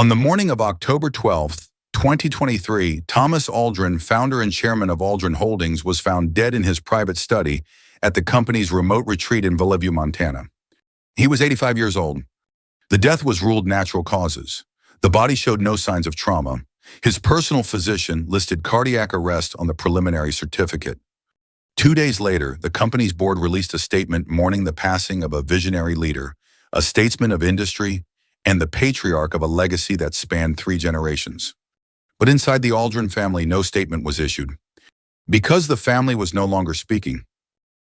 On the morning of October 12th, 2023, Thomas Aldrin, founder and chairman of Aldrin Holdings, was found dead in his private study at the company's remote retreat in Valleyview, Montana. He was 85 years old. The death was ruled natural causes. The body showed no signs of trauma. His personal physician listed cardiac arrest on the preliminary certificate. 2 days later, the company's board released a statement mourning the passing of a visionary leader, a statesman of industry, and the patriarch of a legacy that spanned 3 generations. But inside the Aldrin family, no statement was issued, because the family was no longer speaking.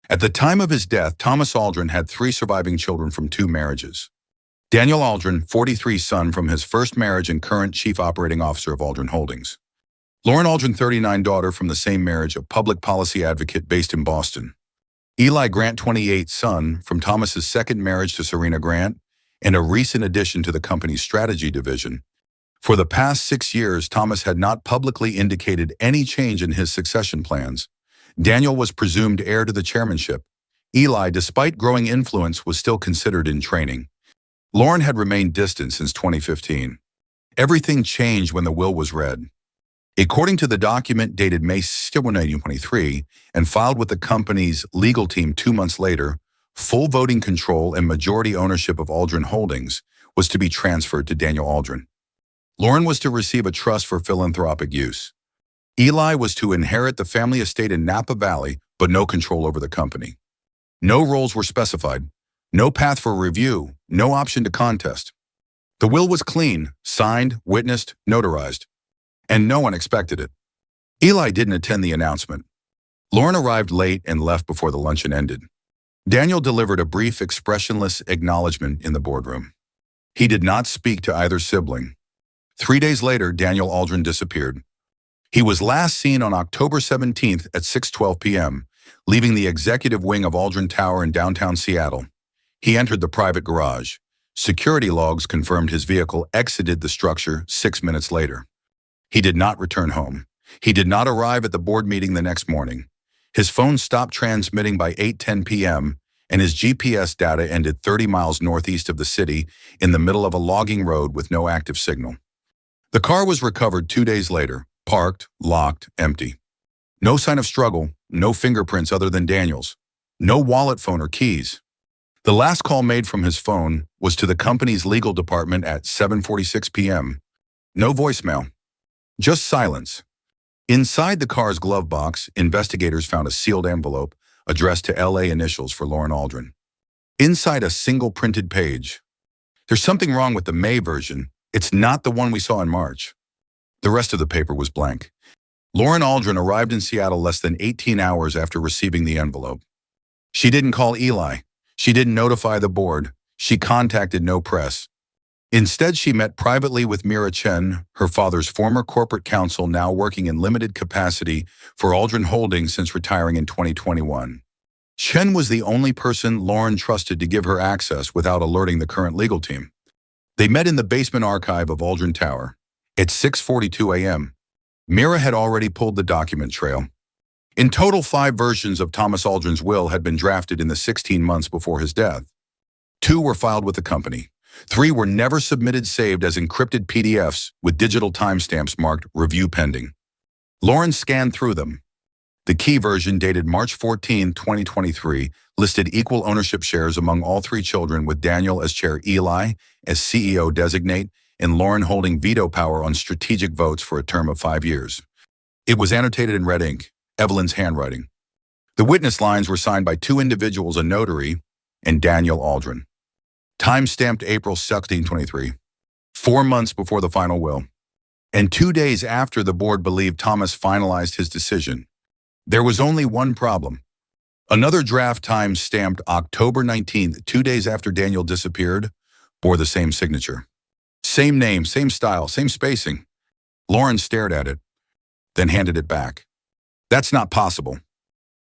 At the time of his death, Thomas Aldrin had 3 surviving children from 2 marriages. Daniel Aldrin, 43, son from his first marriage and current chief operating officer of Aldrin Holdings. Lauren Aldrin, 39, daughter from the same marriage, a public policy advocate based in Boston. Eli Grant, 28, son from Thomas's second marriage to Serena Grant, and a recent addition to the company's strategy division. For the past 6 years, Thomas had not publicly indicated any change in his succession plans. Daniel was presumed heir to the chairmanship. Eli, despite growing influence, was still considered in training. Lauren had remained distant since 2015. Everything changed when the will was read. According to the document dated May 2, 2023, and filed with the company's legal team 2 months later, full voting control and majority ownership of Aldrin Holdings was to be transferred to Daniel Aldrin. Lauren was to receive a trust for philanthropic use. Eli was to inherit the family estate in Napa Valley, but no control over the company. No roles were specified, no path for review, no option to contest. The will was clean, signed, witnessed, notarized, and no one expected it. Eli didn't attend the announcement. Lauren arrived late and left before the luncheon ended. Daniel delivered a brief, expressionless acknowledgement in the boardroom. He did not speak to either sibling. 3 days later, Daniel Aldrin disappeared. He was last seen on October 17th at 6:12 p.m., leaving the executive wing of Aldrin Tower in downtown Seattle. He entered the private garage. Security logs confirmed his vehicle exited the structure 6 minutes later. He did not return home. He did not arrive at the board meeting the next morning. His phone stopped transmitting by 8:10 p.m., and his GPS data ended 30 miles northeast of the city in the middle of a logging road with no active signal. The car was recovered 2 days later, parked, locked, empty. No sign of struggle, no fingerprints other than Daniel's, no wallet, phone, or keys. The last call made from his phone was to the company's legal department at 7:46 p.m. No voicemail, just silence. Inside the car's glove box, investigators found a sealed envelope addressed to LA initials for Lauren Aldrin. Inside a single printed page. There's something wrong with the May version. It's not the one we saw in March. The rest of the paper was blank. Lauren Aldrin arrived in Seattle less than 18 hours after receiving the envelope. She didn't call Eli. She didn't notify the board. She contacted no press. Instead, she met privately with Mira Chen, her father's former corporate counsel, now working in limited capacity for Aldrin Holdings since retiring in 2021. Chen was the only person Lauren trusted to give her access without alerting the current legal team. They met in the basement archive of Aldrin Tower. At 6:42 a.m., Mira had already pulled the document trail. In total, 5 versions of Thomas Aldrin's will had been drafted in the 16 months before his death. 2 were filed with the company. 3 were never submitted, saved as encrypted PDFs with digital timestamps marked "Review Pending." Lauren scanned through them. The key version, dated March 14, 2023, listed equal ownership shares among all 3 children, with Daniel as chair, Eli as CEO designate, and Lauren holding veto power on strategic votes for a term of 5 years. It was annotated in red ink, Evelyn's handwriting. The witness lines were signed by 2 individuals, a notary and Daniel Aldrin. Time-stamped April 16, 2023, 4 months before the final will, and 2 days after the board believed Thomas finalized his decision. There was only one problem. Another draft, time-stamped October 19th, 2 days after Daniel disappeared, bore the same signature. Same name, same style, same spacing. Lauren stared at it, then handed it back. "That's not possible."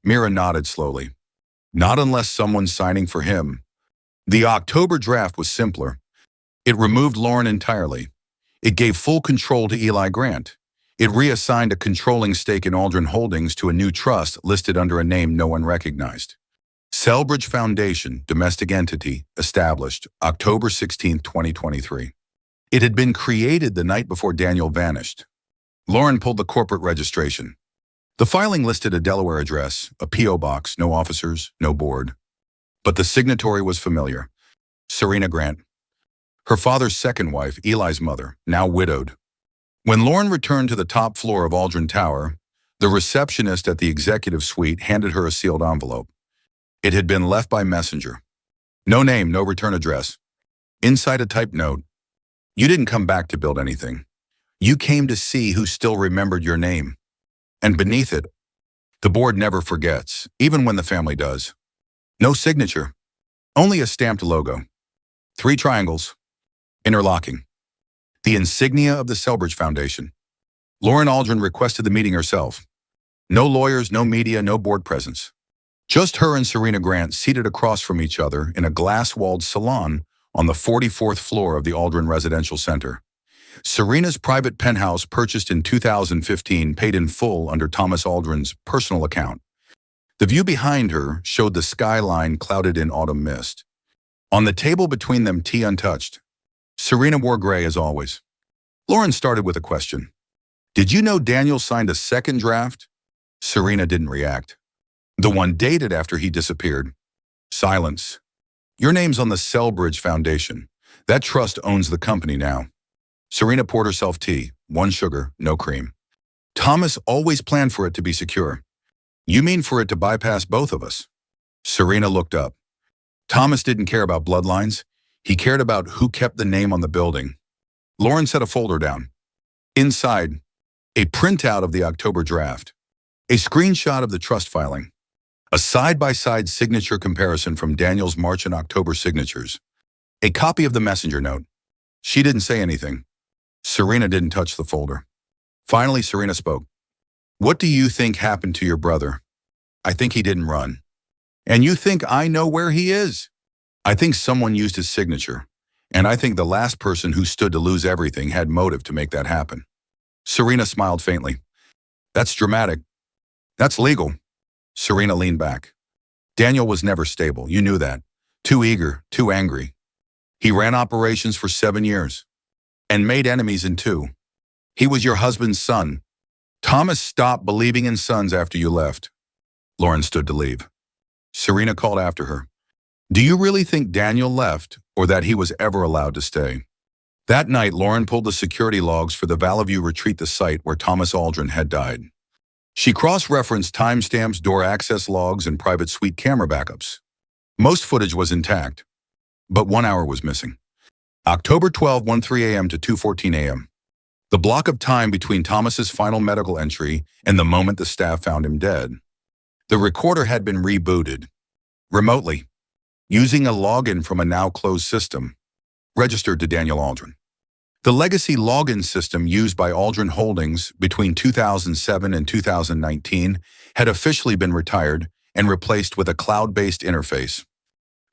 Mira nodded slowly. "Not unless someone's signing for him." The October draft was simpler. It removed Lauren entirely. It gave full control to Eli Grant. It reassigned a controlling stake in Aldrin Holdings to a new trust listed under a name no one recognized. Selbridge Foundation, domestic entity, established October 16, 2023. It had been created the night before Daniel vanished. Lauren pulled the corporate registration. The filing listed a Delaware address, a P.O. box, no officers, no board. But the signatory was familiar. Serena Grant. Her father's second wife, Eli's mother, now widowed. When Lauren returned to the top floor of Aldrin Tower, the receptionist at the executive suite handed her a sealed envelope. It had been left by messenger. No name, no return address. Inside a typed note, "You didn't come back to build anything. You came to see who still remembered your name." And beneath it, "The board never forgets, even when the family does." No signature, only a stamped logo. 3 triangles, interlocking. The insignia of the Selbridge Foundation. Lauren Aldrin requested the meeting herself. No lawyers, no media, no board presence. Just her and Serena Grant seated across from each other in a glass-walled salon on the 44th floor of the Aldrin Residential Center. Serena's private penthouse, purchased in 2015, paid in full under Thomas Aldrin's personal account. The view behind her showed the skyline clouded in autumn mist. On the table between them, tea untouched. Serena wore gray as always. Lauren started with a question. "Did you know Daniel signed a second draft?" Serena didn't react. "The one dated after he disappeared." Silence. "Your name's on the Selbridge Foundation. That trust owns the company now." Serena poured herself tea, 1 sugar, no cream. "Thomas always planned for it to be secure." "You mean for it to bypass both of us?" Serena looked up. "Thomas didn't care about bloodlines. He cared about who kept the name on the building." Lauren set a folder down. Inside, a printout of the October draft, a screenshot of the trust filing, a side-by-side signature comparison from Daniel's March and October signatures, a copy of the messenger note. She didn't say anything. Serena didn't touch the folder. Finally, Serena spoke. "What do you think happened to your brother?" "I think he didn't run." "And you think I know where he is?" "I think someone used his signature. And I think the last person who stood to lose everything had motive to make that happen." Serena smiled faintly. "That's dramatic. That's legal." Serena leaned back. "Daniel was never stable. You knew that. Too eager, too angry. He ran operations for 7 years. And made enemies in 2. He was your husband's son. Thomas stopped believing in sons after you left." Lauren stood to leave. Serena called after her. "Do you really think Daniel left, or that he was ever allowed to stay?" That night, Lauren pulled the security logs for the Valley View retreat, the site where Thomas Aldrin had died. She cross-referenced timestamps, door access logs, and private suite camera backups. Most footage was intact, but 1 hour was missing. October 12, 1:03 a.m. to 2:14 a.m. The block of time between Thomas's final medical entry and the moment the staff found him dead. The recorder had been rebooted, remotely, using a login from a now-closed system, registered to Daniel Aldrin. The legacy login system used by Aldrin Holdings between 2007 and 2019 had officially been retired and replaced with a cloud-based interface.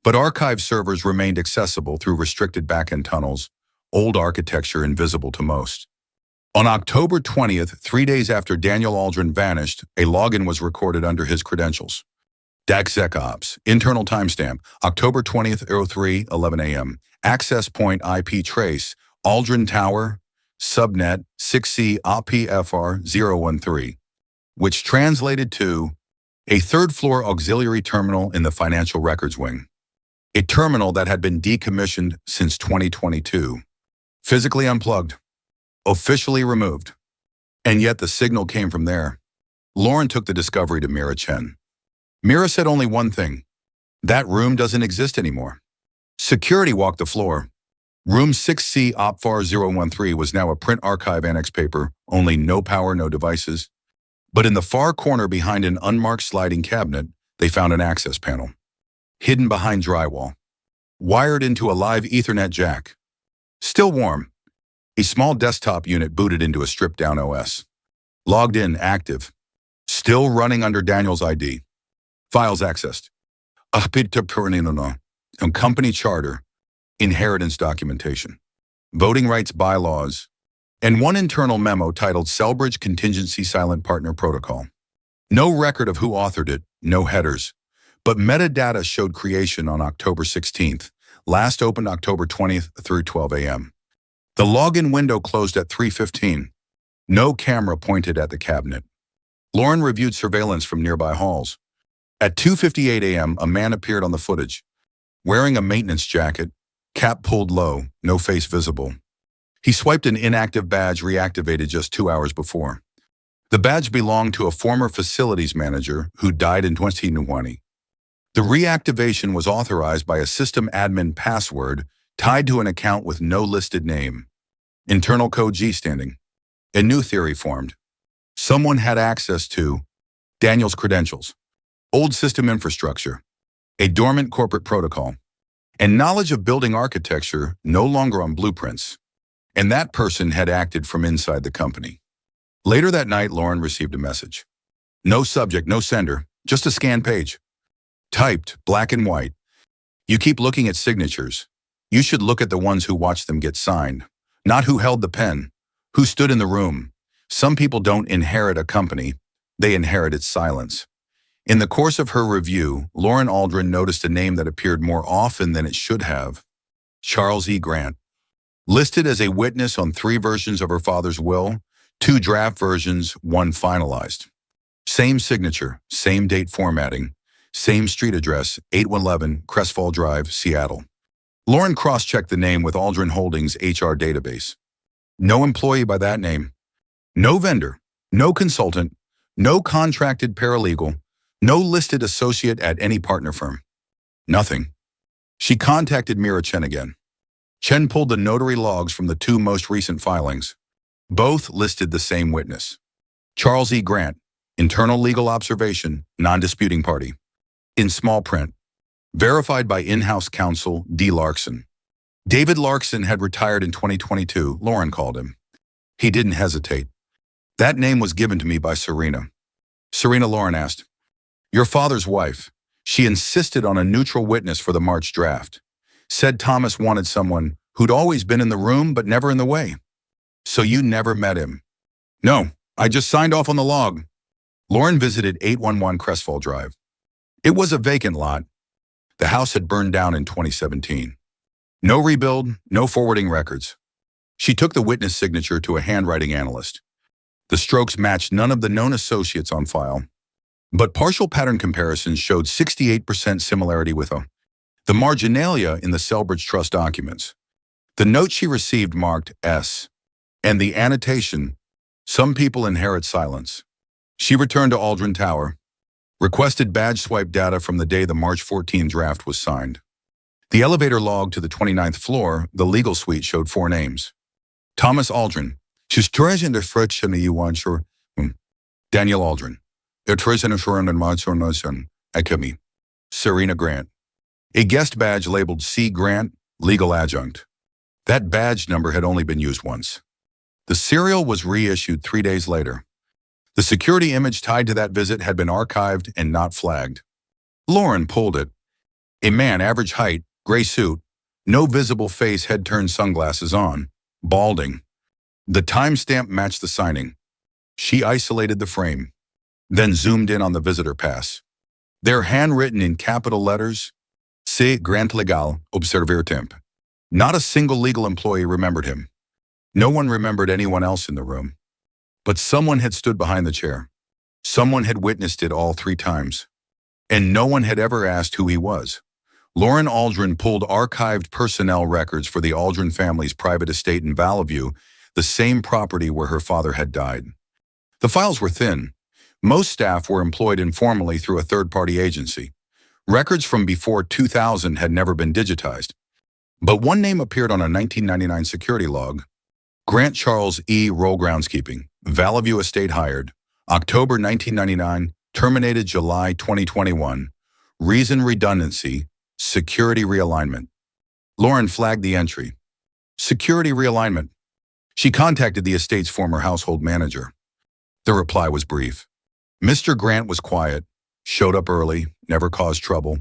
But archive servers remained accessible through restricted back-end tunnels, old architecture invisible to most. On October 20th, 3 days after Daniel Aldrin vanished, a login was recorded under his credentials. DACSecOps, internal timestamp, October 20th, 03:11 a.m. Access point IP trace, Aldrin Tower, subnet 6C OPFR 013, which translated to a third-floor auxiliary terminal in the financial records wing. A terminal that had been decommissioned since 2022. Physically unplugged. Officially removed. And yet the signal came from there. Lauren took the discovery to Mira Chen. Mira said only one thing. That room doesn't exist anymore. Security walked the floor. Room 6C OPFAR 013 was now a print archive annex paper, only no power, no devices. But in the far corner behind an unmarked sliding cabinet, they found an access panel. Hidden behind drywall. Wired into a live Ethernet jack. Still warm. A small desktop unit booted into a stripped-down OS. Logged in, active. Still running under Daniel's ID. Files accessed. Company charter. Inheritance documentation. Voting rights bylaws. And one internal memo titled Selbridge Contingency Silent Partner Protocol. No record of who authored it, no headers. But metadata showed creation on October 16th, last opened October 20th through 12 a.m. The login window closed at 3:15. No camera pointed at the cabinet. Lauren reviewed surveillance from nearby halls. At 2:58 a.m., a man appeared on the footage, wearing a maintenance jacket, cap pulled low, no face visible. He swiped an inactive badge reactivated just 2 hours before. The badge belonged to a former facilities manager who died in 2020. The reactivation was authorized by a system admin password tied to an account with no listed name. Internal code G standing. A new theory formed. Someone had access to Daniel's credentials, old system infrastructure, a dormant corporate protocol, and knowledge of building architecture no longer on blueprints. And that person had acted from inside the company. Later that night, Lauren received a message. No subject, no sender, just a scanned page. Typed, black and white. You keep looking at signatures. You should look at the ones who watched them get signed, not who held the pen, who stood in the room. Some people don't inherit a company, they inherit its silence. In the course of her review, Lauren Aldrin noticed a name that appeared more often than it should have. Charles E. Grant. Listed as a witness on 3 versions of her father's will, 2 draft versions, 1 finalized. Same signature, same date formatting, same street address, 8111 Crestfall Drive, Seattle. Lauren cross-checked the name with Aldrin Holdings' HR database. No employee by that name. No vendor, no consultant, no contracted paralegal, no listed associate at any partner firm. Nothing. She contacted Mira Chen again. Chen pulled the notary logs from the 2 most recent filings. Both listed the same witness. Charles E. Grant, internal legal observation, non-disputing party. In small print. Verified by in-house counsel D. Larkson. David Larkson had retired in 2022, Lauren called him. He didn't hesitate. That name was given to me by Serena. Serena, Lauren asked. Your father's wife. She insisted on a neutral witness for the March draft. Said Thomas wanted someone who'd always been in the room but never in the way. So you never met him? No, I just signed off on the log. Lauren visited 811 Crestfall Drive. It was a vacant lot. The house had burned down in 2017. No rebuild, no forwarding records. She took the witness signature to a handwriting analyst. The strokes matched none of the known associates on file, but partial pattern comparisons showed 68% similarity with the marginalia in the Selbridge Trust documents. The note she received marked S, and the annotation, some people inherit silence. She returned to Aldrin Tower, requested badge swipe data from the day the March 14 draft was signed. The elevator log to the 29th floor, the legal suite, showed 4 names. Thomas Aldrin. Daniel Aldrin. Serena Grant. A guest badge labeled C. Grant, legal adjunct. That badge number had only been used once. The serial was reissued 3 days later. The security image tied to that visit had been archived and not flagged. Lauren pulled it. A man, average height, gray suit, no visible face, head-turned sunglasses on, balding. The timestamp matched the signing. She isolated the frame, then zoomed in on the visitor pass. There, handwritten in capital letters, C. Grant Legal, Observer Temp. Not a single legal employee remembered him. No one remembered anyone else in the room. But someone had stood behind the chair. Someone had witnessed it all 3 times. And no one had ever asked who he was. Lauren Aldrin pulled archived personnel records for the Aldrin family's private estate in Valley, the same property where her father had died. The files were thin. Most staff were employed informally through a third-party agency. Records from before 2000 had never been digitized. But one name appeared on a 1999 security log. Grant Charles E. Roll Groundskeeping, Valley Estate hired, October 1999, terminated July 2021. Reason redundancy, security realignment. Lauren flagged the entry. Security realignment. She contacted the estate's former household manager. The reply was brief. Mr. Grant was quiet, showed up early, never caused trouble.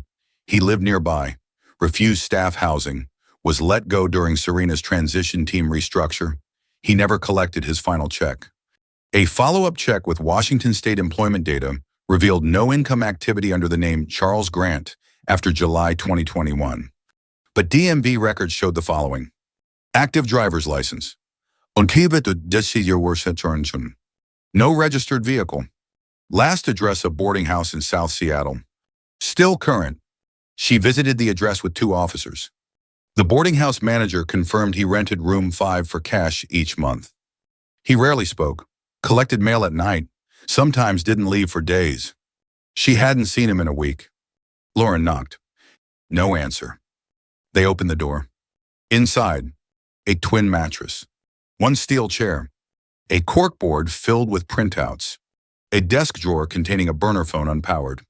He lived nearby, refused staff housing, was let go during Serena's transition team restructure. He never collected his final check. A follow-up check with Washington State employment data revealed no income activity under the name Charles Grant after July 2021. But DMV records showed the following. Active driver's license. Ungebeute Decision. No registered vehicle. Last address a boarding house in South Seattle. Still current. She visited the address with 2 officers. The boarding house manager confirmed he rented room 5 for cash each month. He rarely spoke, collected mail at night, sometimes didn't leave for days. She hadn't seen him in a week. Lauren knocked. No answer. They opened the door. Inside, a twin mattress, 1 steel chair, a corkboard filled with printouts, a desk drawer containing a burner phone unpowered,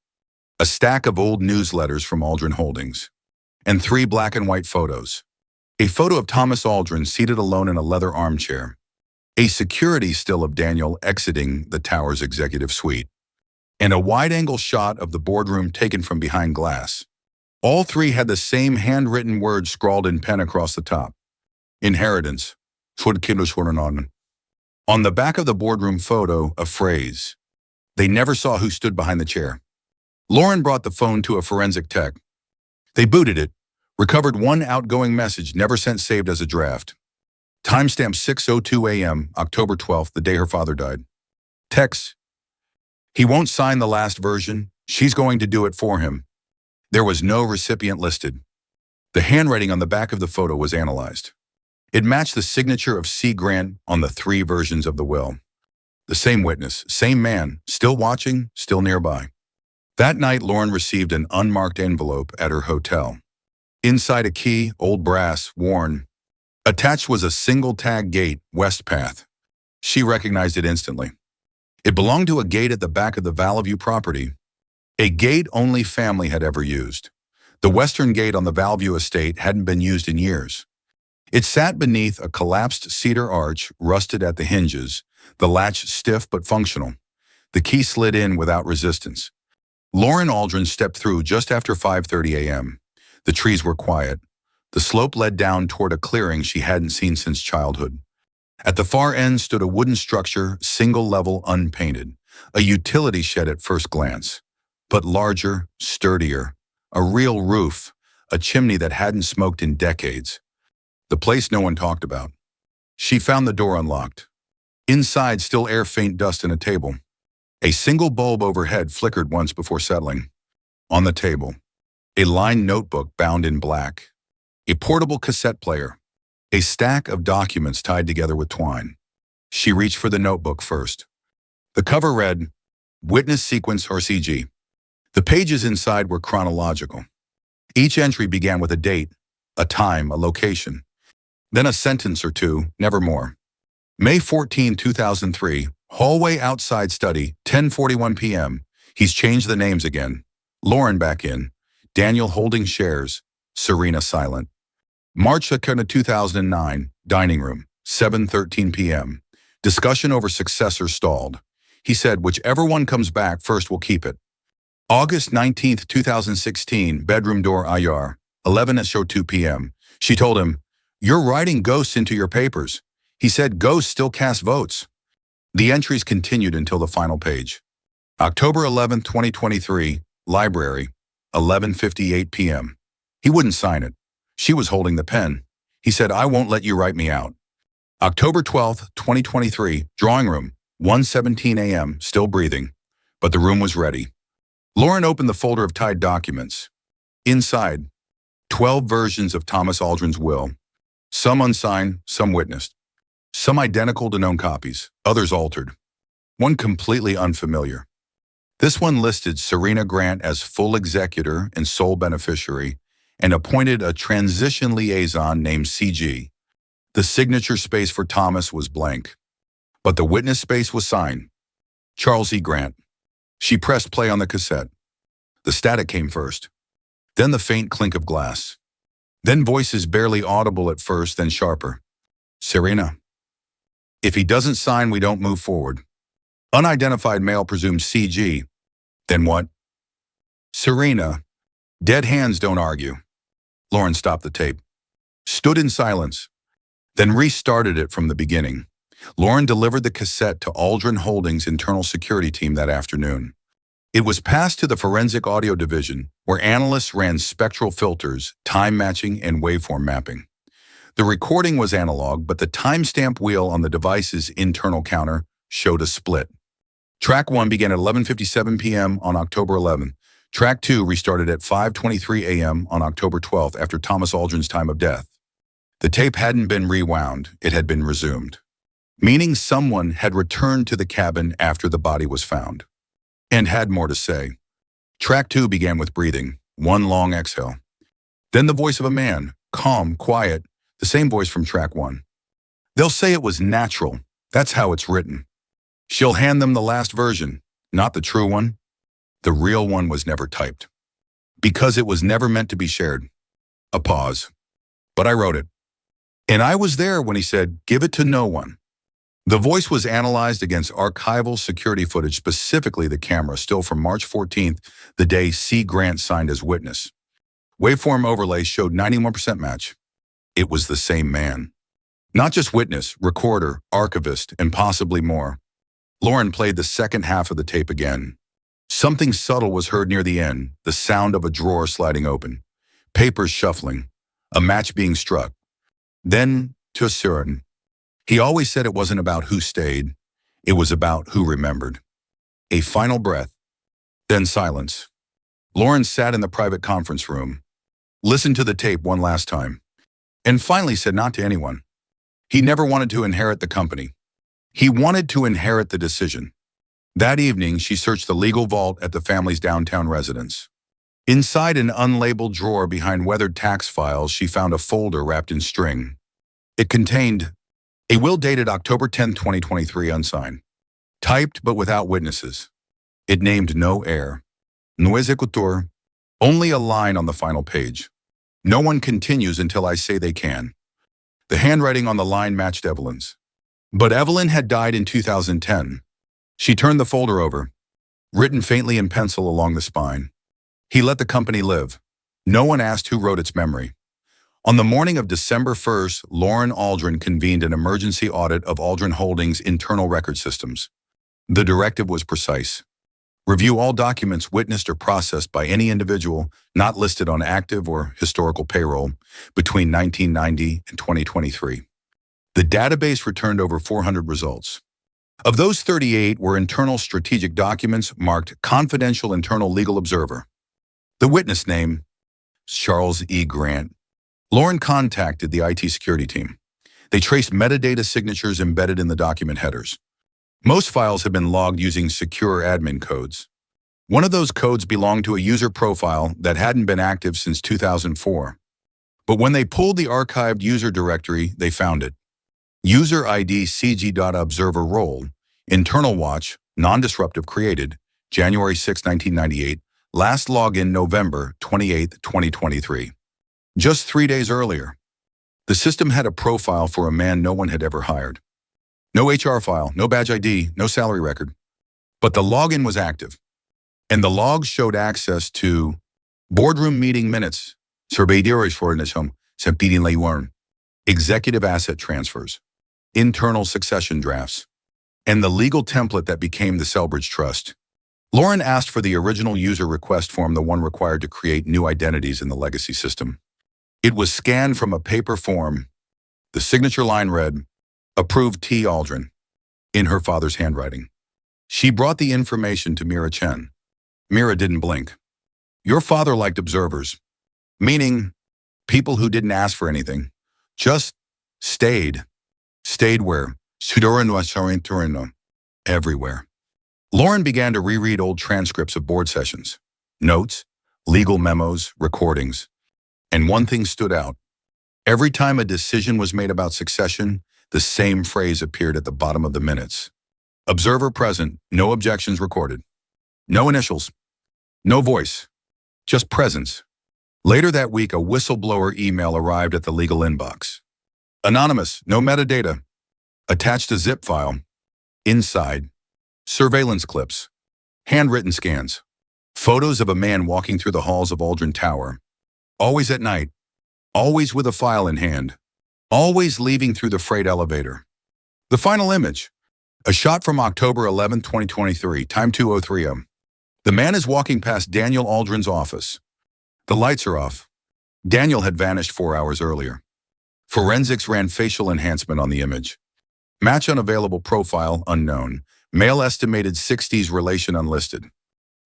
a stack of old newsletters from Aldrin Holdings, and 3 black and white photos. A photo of Thomas Aldrin seated alone in a leather armchair, a security still of Daniel exiting the tower's executive suite, and a wide-angle shot of the boardroom taken from behind glass. All 3 had the same handwritten words scrawled in pen across the top. Inheritance. On the back of the boardroom photo, a phrase. They never saw who stood behind the chair. Lauren brought the phone to a forensic tech. They booted it, recovered 1 outgoing message never sent saved as a draft. Timestamp 6:02 a.m., October 12th, the day her father died. Text. He won't sign the last version. She's going to do it for him. There was no recipient listed. The handwriting on the back of the photo was analyzed. It matched the signature of C. Grant on the 3 versions of the will. The same witness, same man, still watching, still nearby. That night, Lauren received an unmarked envelope at her hotel. Inside a key, old brass, worn. Attached was a single tag gate, West Path. She recognized it instantly. It belonged to a gate at the back of the Valview property, a gate only family had ever used. The western gate on the Valview estate hadn't been used in years. It sat beneath a collapsed cedar arch, rusted at the hinges, the latch stiff but functional. The key slid in without resistance. Lauren Aldrin stepped through just after 5:30 a.m. The trees were quiet. The slope led down toward a clearing she hadn't seen since childhood. At the far end stood a wooden structure, single level, unpainted, a utility shed at first glance, but larger, sturdier, a real roof, a chimney that hadn't smoked in decades. The place no one talked about. She found the door unlocked. Inside, still air faint dust and a table. A single bulb overhead flickered once before settling. On the table, a lined notebook bound in black, a portable cassette player, a stack of documents tied together with twine. She reached for the notebook first. The cover read, Witness Sequence or CG. The pages inside were chronological. Each entry began with a date, a time, a location. Then a sentence or 2, never more. May 14, 2003, hallway outside study, 10:41 p.m. He's changed the names again. Lauren back in. Daniel holding shares. Serena silent. March 2, 2009, dining room, 7:13 p.m. Discussion over successor stalled. He said, whichever one comes back first will keep it. August 19, 2016, bedroom door IR, 11:02 p.m. She told him, you're writing ghosts into your papers. He said ghosts still cast votes. The entries continued until the final page. October 11, 2023, library, 11:58 p.m. He wouldn't sign it. She was holding the pen. He said, I won't let you write me out. October 12, 2023, drawing room, 1:17 a.m., still breathing. But the room was ready. Lauren opened the folder of tied documents. Inside, 12 versions of Thomas Aldrin's will. Some unsigned, some witnessed. Some identical to known copies, others altered. One completely unfamiliar. This one listed Serena Grant as full executor and sole beneficiary and appointed a transition liaison named CG. The signature space for Thomas was blank, but the witness space was signed. Charles E. Grant. She pressed play on the cassette. The static came first, then the faint clink of glass. Then voices barely audible at first, then sharper. Serena. If he doesn't sign, we don't move forward. Unidentified male presumed CG. Then what? Serena. Dead hands don't argue. Lauren stopped the tape. Stood in silence. Then restarted it from the beginning. Lauren delivered the cassette to Aldrin Holdings' internal security team that afternoon. It was passed to the forensic audio division, where analysts ran spectral filters, time matching, and waveform mapping. The recording was analog, but the timestamp wheel on the device's internal counter showed a split. Track 1 began at 11:57 p.m. on October 11th. Track 2 restarted at 5:23 a.m. on October 12th after Thomas Aldrin's time of death. The tape hadn't been rewound, it had been resumed, meaning someone had returned to the cabin after the body was found and had more to say. Track 2 began with breathing, one long exhale. Then the voice of a man, calm, quiet, the same voice from track 1. They'll say it was natural. That's how it's written. She'll hand them the last version, not the true one. The real one was never typed, because it was never meant to be shared. A pause. But I wrote it. And I was there when he said, "Give it to no one." The voice was analyzed against archival security footage, specifically the camera, still from March 14th, the day C. Grant signed as witness. Waveform overlays showed 91% match. It was the same man. Not just witness, recorder, archivist, and possibly more. Lauren played the second half of the tape again. Something subtle was heard near the end, the sound of a drawer sliding open, papers shuffling, a match being struck. Then, to a certain, he always said it wasn't about who stayed, it was about who remembered. A final breath, then silence. Lauren sat in the private conference room, listened to the tape one last time, and finally said not to anyone. He never wanted to inherit the company. He wanted to inherit the decision. That evening, she searched the legal vault at the family's downtown residence. Inside an unlabeled drawer behind weathered tax files, she found a folder wrapped in string. It contained a will dated October 10, 2023, unsigned, typed but without witnesses. It named no heir, no executor, only a line on the final page. No one continues until I say they can. The handwriting on the line matched Evelyn's. But Evelyn had died in 2010. She turned the folder over, written faintly in pencil along the spine. He let the company live. No one asked who wrote its memory. On the morning of December 1st, Lauren Aldrin convened an emergency audit of Aldrin Holdings' internal record systems. The directive was precise. Review all documents witnessed or processed by any individual not listed on active or historical payroll between 1990 and 2023. The database returned over 400 results. Of those, 38 were internal strategic documents marked Confidential Internal Legal Observer. The witness name, Charles E. Grant. Lauren contacted the IT security team. They traced metadata signatures embedded in the document headers. Most files have been logged using secure admin codes. One of those codes belonged to a user profile that hadn't been active since 2004. But when they pulled the archived user directory, they found it. User ID CG.observer role, internal watch, non-disruptive created, January 6, 1998, last login November 28, 2023. Just 3 days earlier, the system had a profile for a man no one had ever hired. No HR file, no badge ID, no salary record. But the login was active, and the logs showed access to boardroom meeting minutes, servidores for executive asset transfers, internal succession drafts, and the legal template that became the Selbridge Trust. Lauren asked for the original user request form, the one required to create new identities in the legacy system. It was scanned from a paper form. The signature line read, "Approved T. Aldrin," in her father's handwriting. She brought the information to Mira Chen. Mira didn't blink. Your father liked observers, meaning people who didn't ask for anything, just stayed. Stayed where? Everywhere. Lauren began to reread old transcripts of board sessions, notes, legal memos, recordings, and one thing stood out. Every time a decision was made about succession, the same phrase appeared at the bottom of the minutes. Observer present, no objections recorded. No initials, no voice, just presence. Later that week, a whistleblower email arrived at the legal inbox. Anonymous, no metadata. Attached a zip file. Inside, surveillance clips, handwritten scans, photos of a man walking through the halls of Aldrin Tower. Always at night, always with a file in hand, always leaving through the freight elevator. The final image, a shot from October 11, 2023, time 2:03 a.m. The man is walking past Daniel Aldrin's office. The lights are off. Daniel had vanished 4 hours earlier. Forensics ran facial enhancement on the image. Match unavailable, profile unknown. Male estimated 60s, relation unlisted.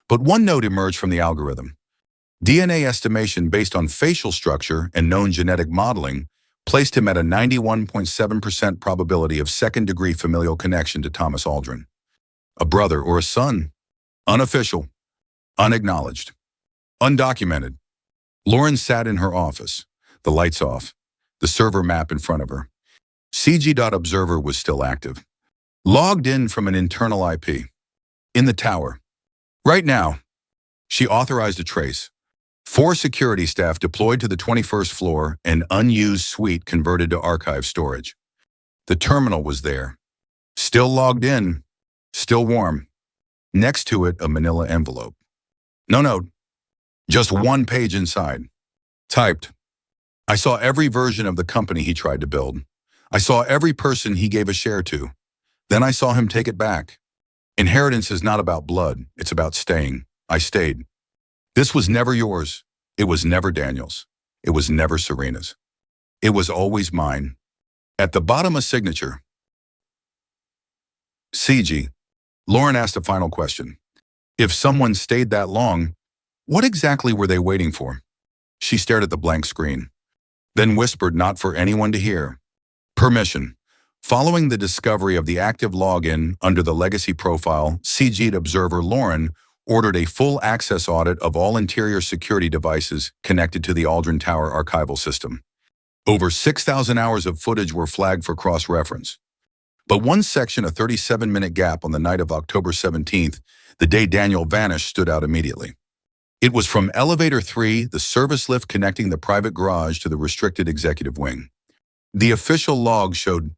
But one note emerged from the algorithm. DNA estimation based on facial structure and known genetic modeling placed him at a 91.7% probability of second-degree familial connection to Thomas Aldrin. A brother or a son. Unofficial. Unacknowledged. Undocumented. Lauren sat in her office, the lights off, the server map in front of her. CG.Observer was still active. Logged in from an internal IP. In the tower. Right now, she authorized a trace. 4 security staff deployed to the 21st floor, an unused suite converted to archive storage. The terminal was there. Still logged in, still warm. Next to it, a manila envelope. No note, just one page inside. Typed. I saw every version of the company he tried to build. I saw every person he gave a share to. Then I saw him take it back. Inheritance is not about blood, it's about staying. I stayed. This was never yours. It was never Daniel's. It was never Serena's. It was always mine. At the bottom, a signature. CG. Lauren asked a final question. If someone stayed that long, what exactly were they waiting for? She stared at the blank screen, then whispered, not for anyone to hear. Permission. Following the discovery of the active login under the legacy profile, CG.Observer Lauren ordered a full access audit of all interior security devices connected to the Aldrin Tower archival system. Over 6,000 hours of footage were flagged for cross-reference. But one section, a 37-minute gap on the night of October 17th, the day Daniel vanished, stood out immediately. It was from Elevator 3, the service lift connecting the private garage to the restricted executive wing. The official log showed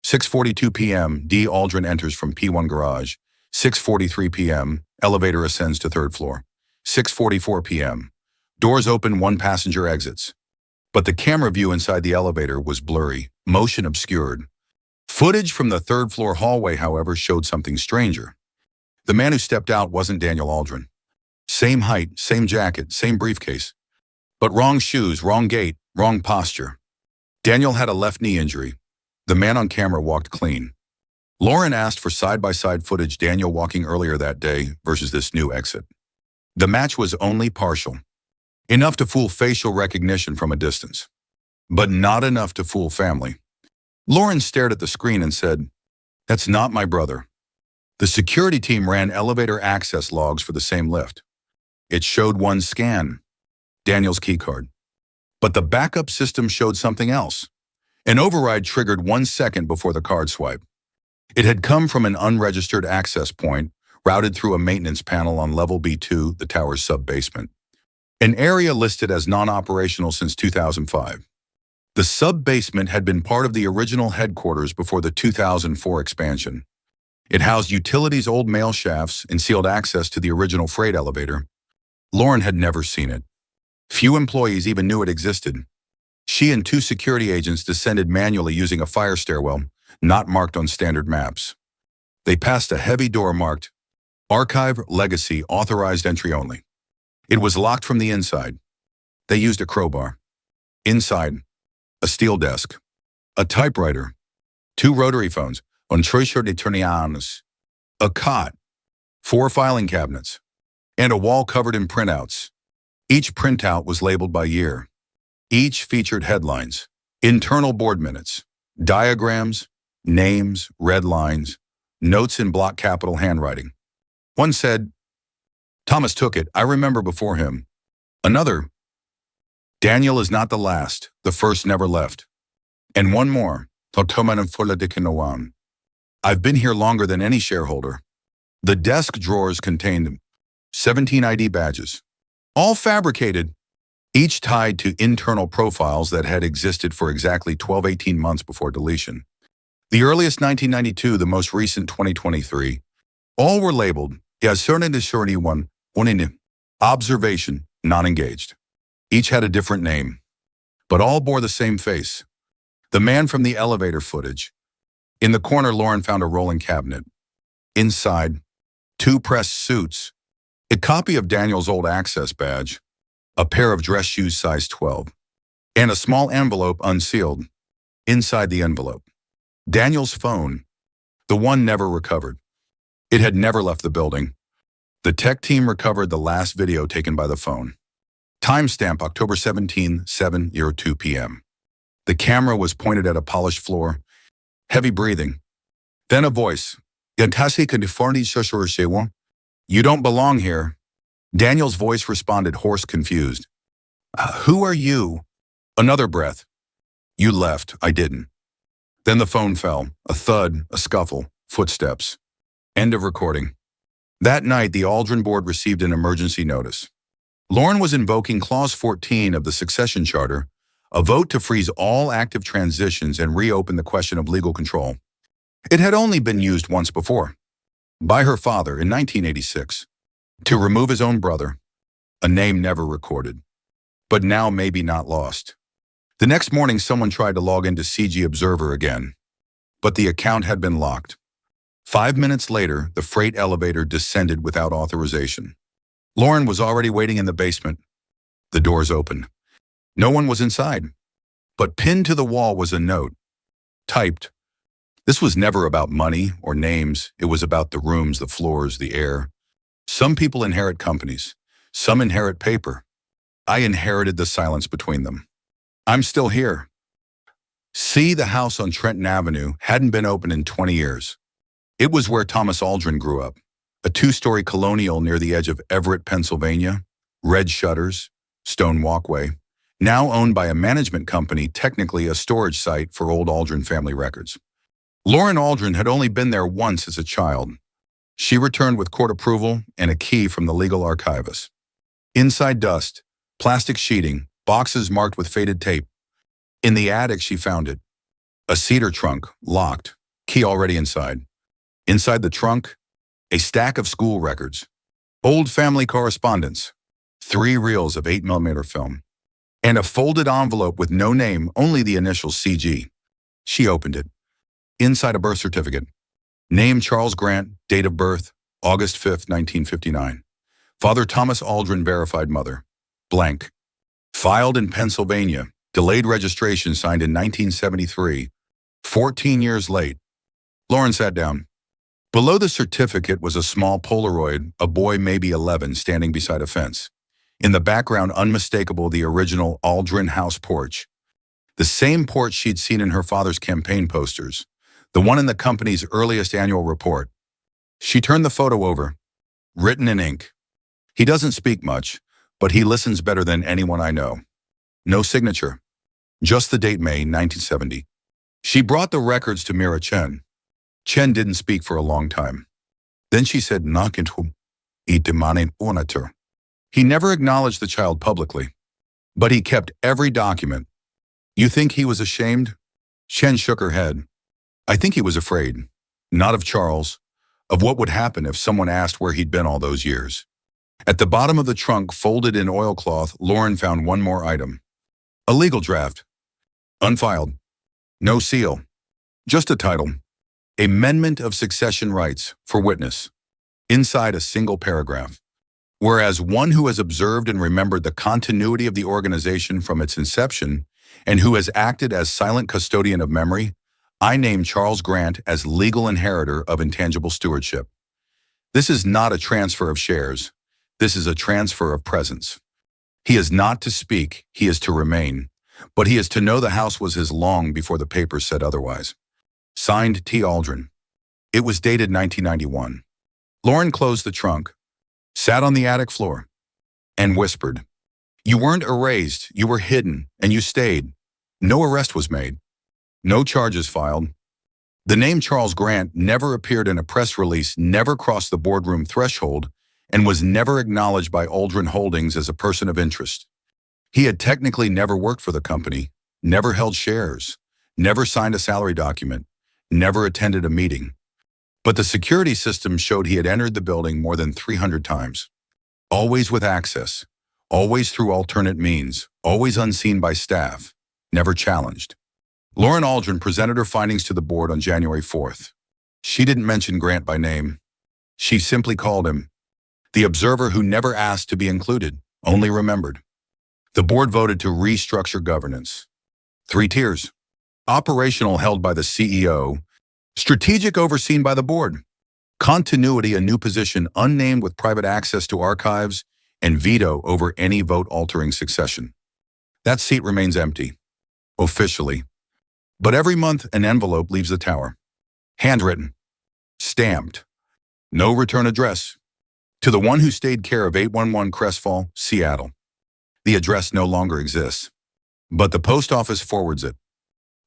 6:42 p.m., D. Aldrin enters from P1 garage. 6:43 p.m., elevator ascends to 3rd floor. 6:44 p.m., doors open, 1 passenger exits. But the camera view inside the elevator was blurry, motion obscured. Footage from the 3rd floor hallway, however, showed something stranger. The man who stepped out wasn't Daniel Aldrin. Same height, same jacket, same briefcase. But wrong shoes, wrong gait, wrong posture. Daniel had a left knee injury. The man on camera walked clean. Lauren asked for side-by-side footage Daniel walking earlier that day versus this new exit. The match was only partial. Enough to fool facial recognition from a distance, but not enough to fool family. Lauren stared at the screen and said, "That's not my brother." The security team ran elevator access logs for the same lift. It showed one scan, Daniel's keycard. But the backup system showed something else. An override triggered 1 second before the card swipe. It had come from an unregistered access point, routed through a maintenance panel on level B2, the tower's sub-basement. An area listed as non-operational since 2005. The sub-basement had been part of the original headquarters before the 2004 expansion. It housed utilities, old mail shafts, and sealed access to the original freight elevator. Lauren had never seen it. Few employees even knew it existed. She and 2 security agents descended manually using a fire stairwell, not marked on standard maps. They passed a heavy door marked Archive Legacy Authorized Entry Only. It was locked from the inside. They used a crowbar. Inside, a steel desk, a typewriter, 2 rotary phones, un troisier de tournevis, a cot, 4 filing cabinets, and a wall covered in printouts. Each printout was labeled by year. Each featured headlines, internal board minutes, diagrams, names, red lines, notes in block capital handwriting. One said, "Thomas took it, I remember before him." Another, "Daniel is not the last, the first never left." And one more, "I've been here longer than any shareholder." The desk drawers contained 17 ID badges, all fabricated, each tied to internal profiles that had existed for exactly 18 months before deletion. The earliest 1992, the most recent 2023. All were labeled observation, non-engaged. Each had a different name, but all bore the same face. The man from the elevator footage. In the corner, Lauren found a rolling cabinet. Inside, 2 pressed suits, a copy of Daniel's old access badge, a pair of dress shoes size 12, and a small envelope unsealed. Inside the envelope, Daniel's phone, the one never recovered. It had never left the building. The tech team recovered the last video taken by the phone. Timestamp October 17, 7:02 p.m. The camera was pointed at a polished floor. Heavy breathing. Then a voice. You don't belong here. Daniel's voice responded hoarse, confused. Who are you? Another breath. You left, I didn't. Then the phone fell. A thud, a scuffle, footsteps. End of recording. That night, the Aldrin board received an emergency notice. Lauren was invoking Clause 14 of the Succession Charter, a vote to freeze all active transitions and reopen the question of legal control. It had only been used once before, by her father in 1986, to remove his own brother, a name never recorded, but now maybe not lost. The next morning, someone tried to log into CG Observer again, but the account had been locked. 5 minutes later, the freight elevator descended without authorization. Lauren was already waiting in the basement. The doors opened. No one was inside, but pinned to the wall was a note, typed. This was never about money or names. It was about the rooms, the floors, the air. Some people inherit companies. Some inherit paper. I inherited the silence between them. I'm still here. See, the house on Trenton Avenue hadn't been open in 20 years. It was where Thomas Aldrin grew up, a 2-story colonial near the edge of Everett, Pennsylvania, red shutters, stone walkway, now owned by a management company, technically a storage site for old Aldrin family records. Lauren Aldrin had only been there once as a child. She returned with court approval and a key from the legal archivist. Inside, dust, plastic sheeting, boxes marked with faded tape. In the attic, she found it. A cedar trunk, locked, key already inside. Inside the trunk, a stack of school records, old family correspondence, 3 reels of 8mm film, and a folded envelope with no name, only the initials CG. She opened it. Inside, a birth certificate. Name Charles Grant, date of birth, August 5, 1959. Father Thomas Aldrin, verified mother, blank. Filed in Pennsylvania, delayed registration signed in 1973, 14 years late. Lauren sat down. Below the certificate was a small Polaroid, a boy maybe 11 standing beside a fence. In the background, unmistakable, the original Aldrin house porch. The same porch she'd seen in her father's campaign posters. The one in the company's earliest annual report. She turned the photo over. Written in ink. He doesn't speak much, but he listens better than anyone I know. No signature. Just the date, May 1970. She brought the records to Mira Chen. Chen didn't speak for a long time. Then she said, He never acknowledged the child publicly, but he kept every document. You think he was ashamed? Chen shook her head. I think he was afraid, not of Charles, of what would happen if someone asked where he'd been all those years. At the bottom of the trunk, folded in oilcloth, Lauren found one more item. A legal draft. Unfiled. No seal. Just a title. Amendment of Succession Rights for Witness. Inside, a single paragraph. Whereas one who has observed and remembered the continuity of the organization from its inception and who has acted as silent custodian of memory, I name Charles Grant as legal inheritor of intangible stewardship. This is not a transfer of shares. This is a transfer of presence. He is not to speak, he is to remain, but he is to know the house was his long before the papers said otherwise. Signed, T. Aldrin. It was dated 1991. Lauren closed the trunk, sat on the attic floor, and whispered, You weren't erased, you were hidden, and you stayed. No arrest was made. No charges filed. The name Charles Grant never appeared in a press release, never crossed the boardroom threshold, and was never acknowledged by Aldrin Holdings as a person of interest. He had technically never worked for the company, never held shares, never signed a salary document, never attended a meeting. But the security system showed he had entered the building more than 300 times. Always with access, always through alternate means, always unseen by staff, never challenged. Lauren Aldrin presented her findings to the board on January 4th. She didn't mention Grant by name. She simply called him the observer who never asked to be included, only remembered. The board voted to restructure governance. 3 tiers. Operational held by the CEO. Strategic overseen by the board. Continuity a new position unnamed with private access to archives, and veto over any vote-altering succession. That seat remains empty, officially. But every month an envelope leaves the tower. Handwritten. Stamped. No return address. To the one who stayed care of 811 Crestfall, Seattle. The address no longer exists. But the post office forwards it.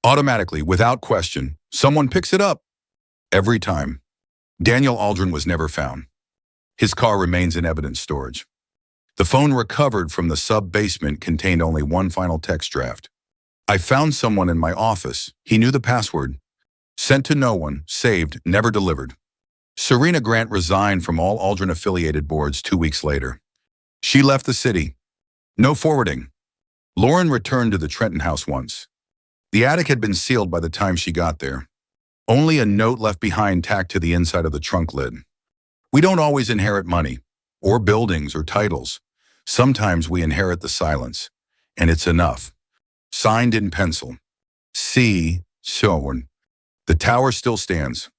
Automatically, without question, someone picks it up. Every time. Daniel Aldrin was never found. His car remains in evidence storage. The phone recovered from the sub-basement contained only one final text draft. I found someone in my office. He knew the password. Sent to no one, saved, never delivered. Serena Grant resigned from all Aldrin-affiliated boards 2 weeks later. She left the city. No forwarding. Lauren returned to the Trenton house once. The attic had been sealed by the time she got there. Only a note left behind tacked to the inside of the trunk lid. We don't always inherit money, or buildings, or titles. Sometimes we inherit the silence, and it's enough. Signed in pencil. C. Sowen. The tower still stands.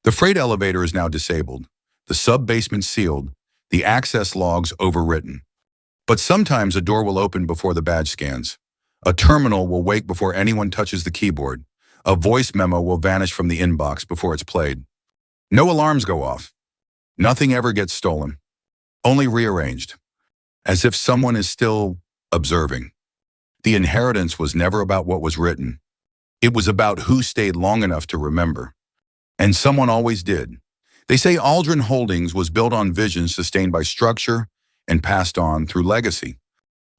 The freight elevator is now disabled, the sub-basement sealed, the access logs overwritten. But sometimes a door will open before the badge scans. A terminal will wake before anyone touches the keyboard. A voice memo will vanish from the inbox before it's played. No alarms go off. Nothing ever gets stolen. Only rearranged. As if someone is still observing. The inheritance was never about what was written. It was about who stayed long enough to remember. And someone always did. They say Aldrin Holdings was built on vision sustained by structure and passed on through legacy.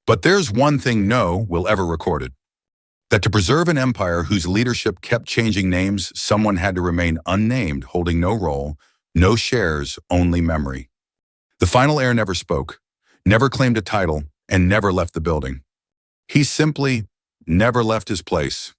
But there's one thing no will ever recorded. That to preserve an empire whose leadership kept changing names, someone had to remain unnamed, holding no role, no shares, only memory. The final heir never spoke, never claimed a title, and never left the building. He simply never left his place.